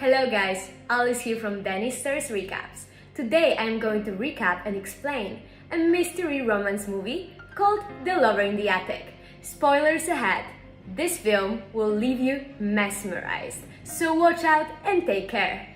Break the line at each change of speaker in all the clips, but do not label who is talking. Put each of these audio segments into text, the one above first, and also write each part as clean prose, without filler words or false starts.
Hello guys, Alice here from Dennis Stars Recaps. Today I'm going to recap and explain a mystery romance movie called The Lover in the Attic. Spoilers ahead, this film will leave you mesmerized, so watch out and take care.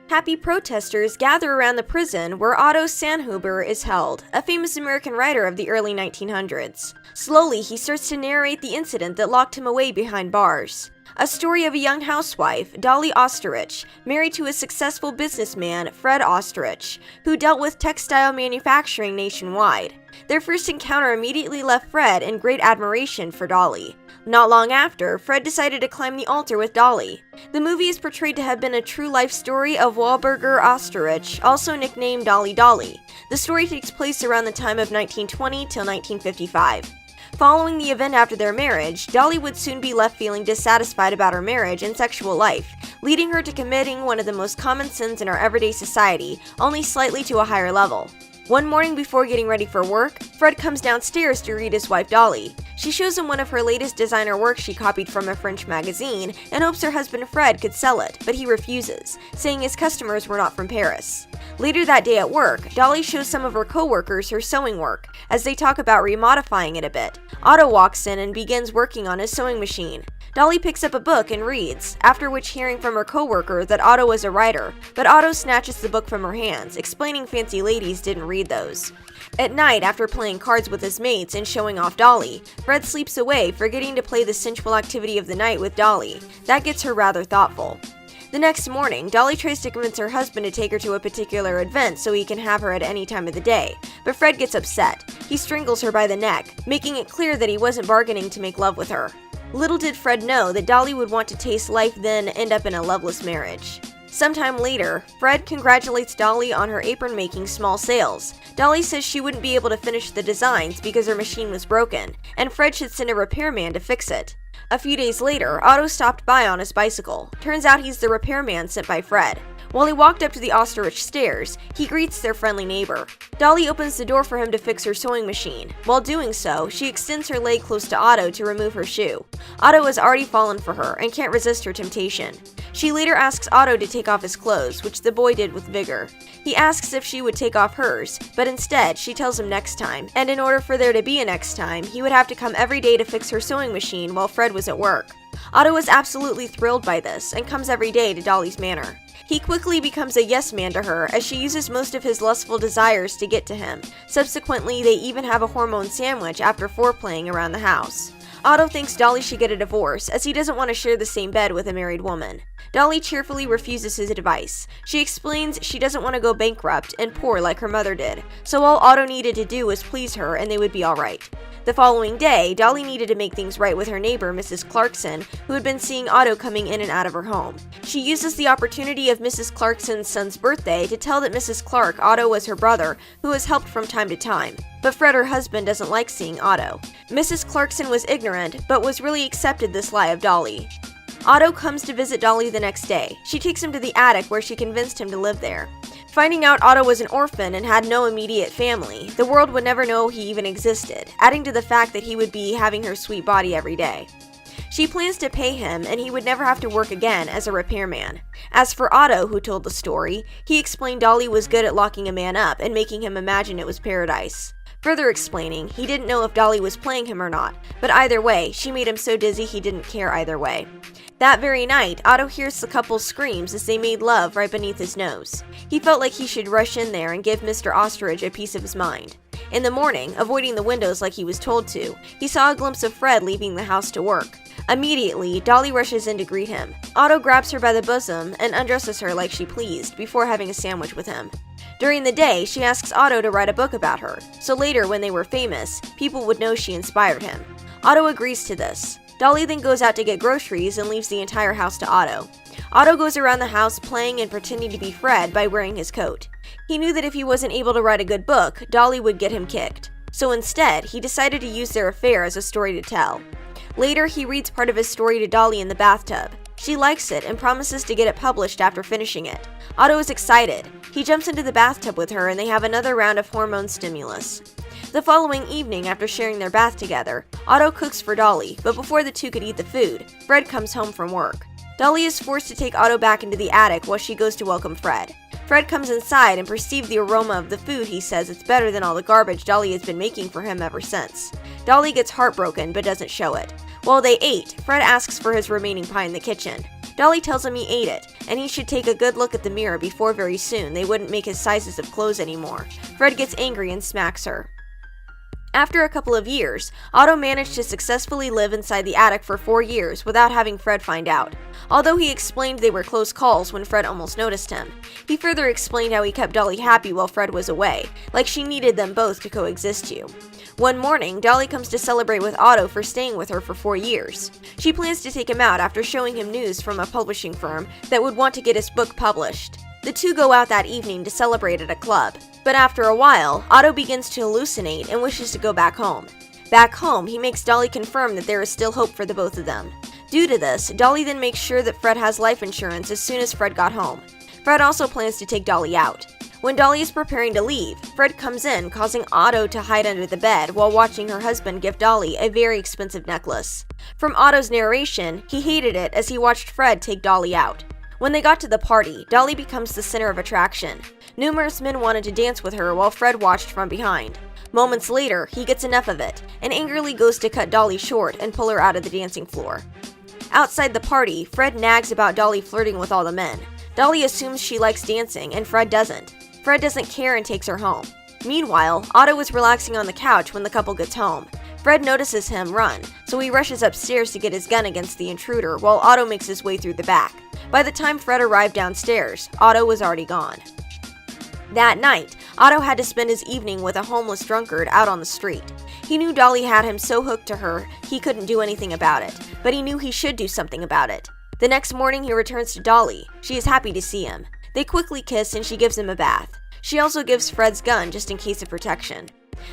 Happy protesters gather around the prison where Otto Sandhuber is held, a famous American writer of the early 1900s. Slowly, he starts to narrate the incident that locked him away behind bars. A story of a young housewife, Dolly Osterich, married to a successful businessman, Fred Osterich, who dealt with textile manufacturing nationwide. Their first encounter immediately left Fred in great admiration for Dolly. Not long after, Fred decided to climb the altar with Dolly. The movie is portrayed to have been a true life story of Walburga Osterich, also nicknamed Dolly Dolly. The story takes place around the time of 1920 till 1955. Following the event after their marriage, Dolly would soon be left feeling dissatisfied about her marriage and sexual life, leading her to committing one of the most common sins in our everyday society, only slightly to a higher level. One morning before getting ready for work, Fred comes downstairs to greet his wife Dolly. She shows him one of her latest designer works she copied from a French magazine and hopes her husband Fred could sell it, but he refuses, saying his customers were not from Paris. Later that day at work, Dolly shows some of her co-workers her sewing work, as they talk about remodifying it a bit. Otto walks in and begins working on his sewing machine. Dolly picks up a book and reads, after which hearing from her co-worker that Otto was a writer, but Otto snatches the book from her hands, explaining fancy ladies didn't read those. At night, after playing cards with his mates and showing off Dolly, Fred sleeps away, forgetting to play the sensual activity of the night with Dolly. That gets her rather thoughtful. The next morning, Dolly tries to convince her husband to take her to a particular event so he can have her at any time of the day, but Fred gets upset. He strangles her by the neck, making it clear that he wasn't bargaining to make love with her. Little did Fred know that Dolly would want to taste life then end up in a loveless marriage. Sometime later, Fred congratulates Dolly on her apron making small sales. Dolly says she wouldn't be able to finish the designs because her machine was broken, and Fred should send a repairman to fix it. A few days later, Otto stopped by on his bicycle. Turns out he's the repairman sent by Fred. While he walked up to the Osterich stairs, he greets their friendly neighbor. Dolly opens the door for him to fix her sewing machine. While doing so, she extends her leg close to Otto to remove her shoe. Otto has already fallen for her and can't resist her temptation. She later asks Otto to take off his clothes, which the boy did with vigor. He asks if she would take off hers, but instead, she tells him next time, and in order for there to be a next time, he would have to come every day to fix her sewing machine while Fred was at work. Otto is absolutely thrilled by this, and comes every day to Dolly's manor. He quickly becomes a yes man to her, as she uses most of his lustful desires to get to him. Subsequently, they even have a hormone sandwich after foreplaying around the house. Otto thinks Dolly should get a divorce, as he doesn't want to share the same bed with a married woman. Dolly cheerfully refuses his advice. She explains she doesn't want to go bankrupt and poor like her mother did, so all Otto needed to do was please her and they would be alright. The following day, Dolly needed to make things right with her neighbor, Mrs. Clarkson, who had been seeing Otto coming in and out of her home. She uses the opportunity of Mrs. Clarkson's son's birthday to tell that Mrs. Clark Otto was her brother, who has helped from time to time. But Fred, her husband, doesn't like seeing Otto. Mrs. Clarkson was ignorant, but was really accepted this lie of Dolly. Otto comes to visit Dolly the next day. She takes him to the attic where she convinced him to live there. Finding out Otto was an orphan and had no immediate family, the world would never know he even existed, adding to the fact that he would be having her sweet body every day. She plans to pay him, and he would never have to work again as a repairman. As for Otto, who told the story, he explained Dolly was good at locking a man up and making him imagine it was paradise. Further explaining, he didn't know if Dolly was playing him or not, but either way, she made him so dizzy he didn't care either way. That very night, Otto hears the couple's screams as they made love right beneath his nose. He felt like he should rush in there and give Mr. Osterich a piece of his mind. In the morning, avoiding the windows like he was told to, he saw a glimpse of Fred leaving the house to work. Immediately, Dolly rushes in to greet him. Otto grabs her by the bosom and undresses her like she pleased, before having a sandwich with him. During the day, she asks Otto to write a book about her, so later when they were famous, people would know she inspired him. Otto agrees to this. Dolly then goes out to get groceries and leaves the entire house to Otto. Otto goes around the house playing and pretending to be Fred by wearing his coat. He knew that if he wasn't able to write a good book, Dolly would get him kicked. So instead, he decided to use their affair as a story to tell. Later, he reads part of his story to Dolly in the bathtub. She likes it and promises to get it published after finishing it. Otto is excited. He jumps into the bathtub with her and they have another round of hormone stimulus. The following evening, after sharing their bath together, Otto cooks for Dolly, but before the two could eat the food, Fred comes home from work. Dolly is forced to take Otto back into the attic while she goes to welcome Fred. Fred comes inside and perceives the aroma of the food. He says it's better than all the garbage Dolly has been making for him ever since. Dolly gets heartbroken but doesn't show it. While they ate, Fred asks for his remaining pie in the kitchen. Dolly tells him he ate it, and he should take a good look at the mirror before very soon they wouldn't make his sizes of clothes anymore. Fred gets angry and smacks her. After a couple of years, Otto managed to successfully live inside the attic for 4 years without having Fred find out. Although he explained they were close calls when Fred almost noticed him. He further explained how he kept Dolly happy while Fred was away, like she needed them both to coexist you. One morning, Dolly comes to celebrate with Otto for staying with her for 4 years. She plans to take him out after showing him news from a publishing firm that would want to get his book published. The two go out that evening to celebrate at a club. But after a while, Otto begins to hallucinate and wishes to go back home. Back home, he makes Dolly confirm that there is still hope for the both of them. Due to this, Dolly then makes sure that Fred has life insurance as soon as Fred got home. Fred also plans to take Dolly out. When Dolly is preparing to leave, Fred comes in, causing Otto to hide under the bed while watching her husband give Dolly a very expensive necklace. From Otto's narration, he hated it as he watched Fred take Dolly out. When they got to the party, Dolly becomes the center of attraction. Numerous men wanted to dance with her while Fred watched from behind. Moments later, he gets enough of it, and angrily goes to cut Dolly short and pull her out of the dancing floor. Outside the party, Fred nags about Dolly flirting with all the men. Dolly assumes she likes dancing, and Fred doesn't. Fred doesn't care and takes her home. Meanwhile, Otto is relaxing on the couch when the couple gets home. Fred notices him run, so he rushes upstairs to get his gun against the intruder while Otto makes his way through the back. By the time Fred arrived downstairs, Otto was already gone. That night, Otto had to spend his evening with a homeless drunkard out on the street. He knew Dolly had him so hooked to her, he couldn't do anything about it, but he knew he should do something about it. The next morning, he returns to Dolly. She is happy to see him. They quickly kiss and she gives him a bath. She also gives Fred's gun just in case of protection.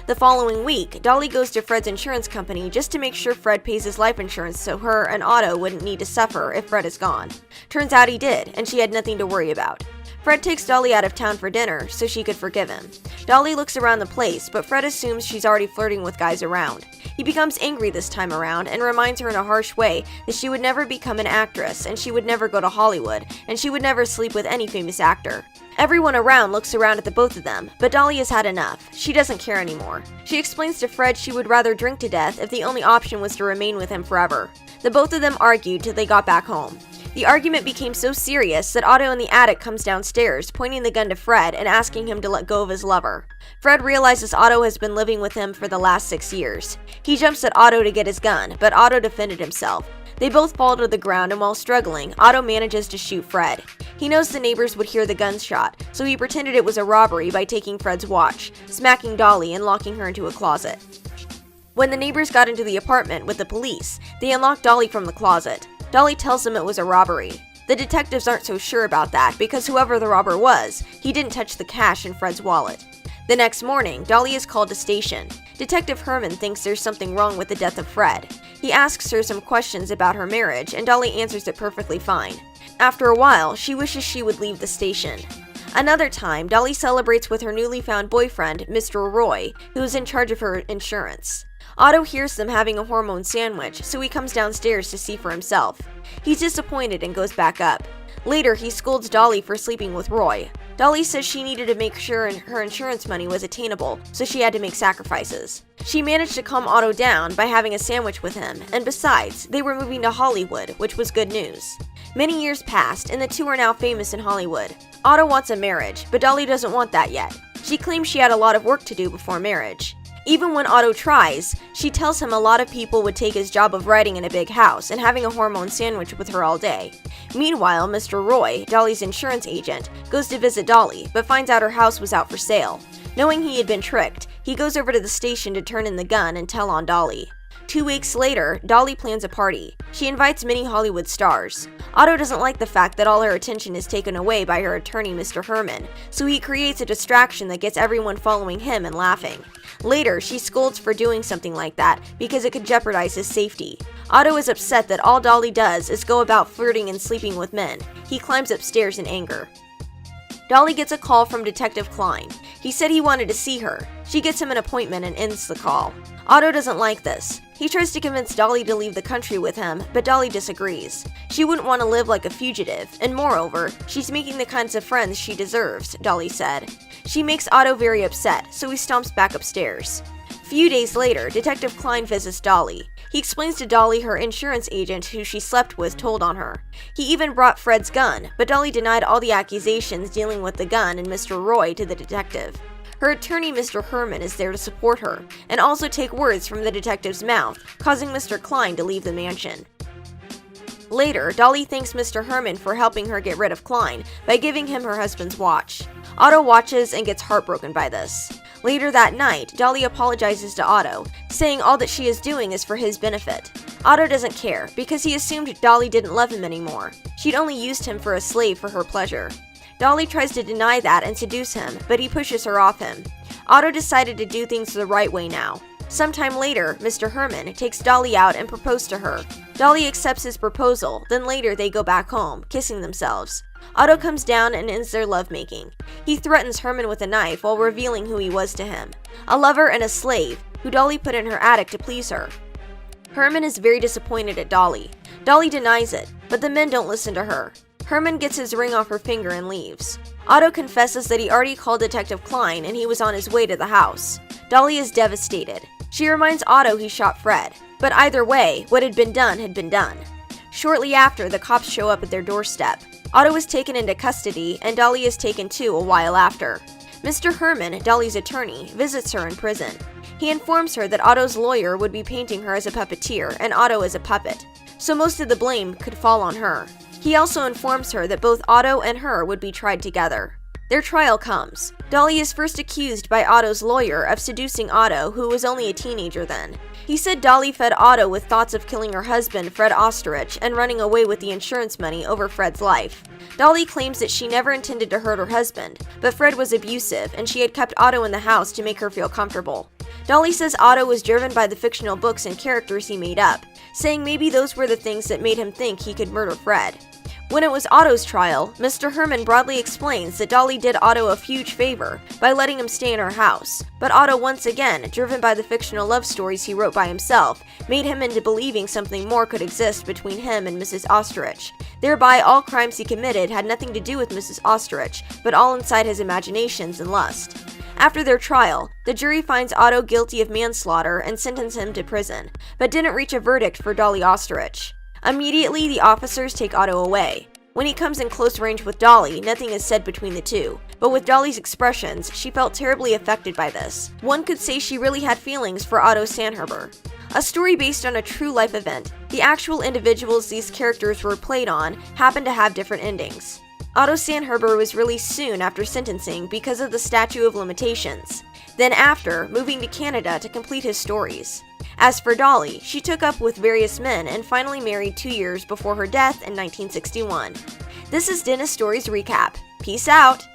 The following week, Dolly goes to Fred's insurance company just to make sure Fred pays his life insurance so her and Otto wouldn't need to suffer if Fred is gone. Turns out he did, and she had nothing to worry about. Fred takes Dolly out of town for dinner so she could forgive him. Dolly looks around the place, but Fred assumes she's already flirting with guys around. He becomes angry this time around and reminds her in a harsh way that she would never become an actress, and she would never go to Hollywood, and she would never sleep with any famous actor. Everyone around looks around at the both of them, but Dolly has had enough. She doesn't care anymore. She explains to Fred she would rather drink to death if the only option was to remain with him forever. The both of them argued till they got back home. The argument became so serious that Otto in the attic comes downstairs, pointing the gun to Fred and asking him to let go of his lover. Fred realizes Otto has been living with him for the last 6 years. He jumps at Otto to get his gun, but Otto defended himself. They both fall to the ground, and while struggling, Otto manages to shoot Fred. He knows the neighbors would hear the gunshot, so he pretended it was a robbery by taking Fred's watch, smacking Dolly, and locking her into a closet. When the neighbors got into the apartment with the police, they unlocked Dolly from the closet. Dolly tells them it was a robbery. The detectives aren't so sure about that because whoever the robber was, he didn't touch the cash in Fred's wallet. The next morning, Dolly is called to station. Detective Herman thinks there's something wrong with the death of Fred. He asks her some questions about her marriage, and Dolly answers it perfectly fine. After a while, she wishes she would leave the station. Another time, Dolly celebrates with her newly found boyfriend, Mr. Roy, who is in charge of her insurance. Otto hears them having a hormone sandwich, so he comes downstairs to see for himself. He's disappointed and goes back up. Later, he scolds Dolly for sleeping with Roy. Dolly says she needed to make sure her insurance money was attainable, so she had to make sacrifices. She managed to calm Otto down by having a sandwich with him, and besides, they were moving to Hollywood, which was good news. Many years passed, and the two are now famous in Hollywood. Otto wants a marriage, but Dolly doesn't want that yet. She claims she had a lot of work to do before marriage. Even when Otto tries, she tells him a lot of people would take his job of writing in a big house and having a hormone sandwich with her all day. Meanwhile, Mr. Roy, Dolly's insurance agent, goes to visit Dolly, but finds out her house was out for sale. Knowing he had been tricked, he goes over to the station to turn in the gun and tell on Dolly. 2 weeks later, Dolly plans a party. She invites many Hollywood stars. Otto doesn't like the fact that all her attention is taken away by her attorney, Mr. Herman, so he creates a distraction that gets everyone following him and laughing. Later, she scolds for doing something like that because it could jeopardize his safety. Otto is upset that all Dolly does is go about flirting and sleeping with men. He climbs upstairs in anger. Dolly gets a call from Detective Klein. He said he wanted to see her. She gets him an appointment and ends the call. Otto doesn't like this. He tries to convince Dolly to leave the country with him, but Dolly disagrees. She wouldn't want to live like a fugitive, and moreover, she's making the kinds of friends she deserves, Dolly said. She makes Otto very upset, so he stomps back upstairs. Few days later, Detective Klein visits Dolly. He explains to Dolly her insurance agent who she slept with told on her. He even brought Fred's gun, but Dolly denied all the accusations dealing with the gun and Mr. Roy to the detective. Her attorney, Mr. Herman, is there to support her, and also take words from the detective's mouth, causing Mr. Klein to leave the mansion. Later, Dolly thanks Mr. Herman for helping her get rid of Klein by giving him her husband's watch. Otto watches and gets heartbroken by this. Later that night, Dolly apologizes to Otto, saying all that she is doing is for his benefit. Otto doesn't care, because he assumed Dolly didn't love him anymore. She'd only used him for a slave for her pleasure. Dolly tries to deny that and seduce him, but he pushes her off him. Otto decided to do things the right way now. Sometime later, Mr. Herman takes Dolly out and proposes to her. Dolly accepts his proposal, then later they go back home, kissing themselves. Otto comes down and ends their lovemaking. He threatens Herman with a knife while revealing who he was to him. A lover and a slave, who Dolly put in her attic to please her. Herman is very disappointed at Dolly. Dolly denies it, but the men don't listen to her. Herman gets his ring off her finger and leaves. Otto confesses that he already called Detective Klein and he was on his way to the house. Dolly is devastated. She reminds Otto he shot Fred, but either way, what had been done had been done. Shortly after, the cops show up at their doorstep. Otto is taken into custody, and Dolly is taken too a while after. Mr. Herman, Dolly's attorney, visits her in prison. He informs her that Otto's lawyer would be painting her as a puppeteer and Otto as a puppet, so most of the blame could fall on her. He also informs her that both Otto and her would be tried together. Their trial comes. Dolly is first accused by Otto's lawyer of seducing Otto, who was only a teenager then. He said Dolly fed Otto with thoughts of killing her husband, Fred Osterich, and running away with the insurance money over Fred's life. Dolly claims that she never intended to hurt her husband, but Fred was abusive, and she had kept Otto in the house to make her feel comfortable. Dolly says Otto was driven by the fictional books and characters he made up, saying maybe those were the things that made him think he could murder Fred. When it was Otto's trial, Mr. Herman broadly explains that Dolly did Otto a huge favor by letting him stay in her house, but Otto once again, driven by the fictional love stories he wrote by himself, made him into believing something more could exist between him and Mrs. Osterich. Thereby, all crimes he committed had nothing to do with Mrs. Osterich, but all inside his imaginations and lust. After their trial, the jury finds Otto guilty of manslaughter and sentenced him to prison, but didn't reach a verdict for Dolly Osterich. Immediately, the officers take Otto away. When he comes in close range with Dolly, nothing is said between the two, but with Dolly's expressions, she felt terribly affected by this. One could say she really had feelings for Otto Sandherber. A story based on a true life event, the actual individuals these characters were played on happened to have different endings. Otto Sandherber was released soon after sentencing because of the statute of limitations, then after, moving to Canada to complete his stories. As for Dolly, she took up with various men and finally married 2 years before her death in 1961. This is Dennis Stories Recap. Peace out!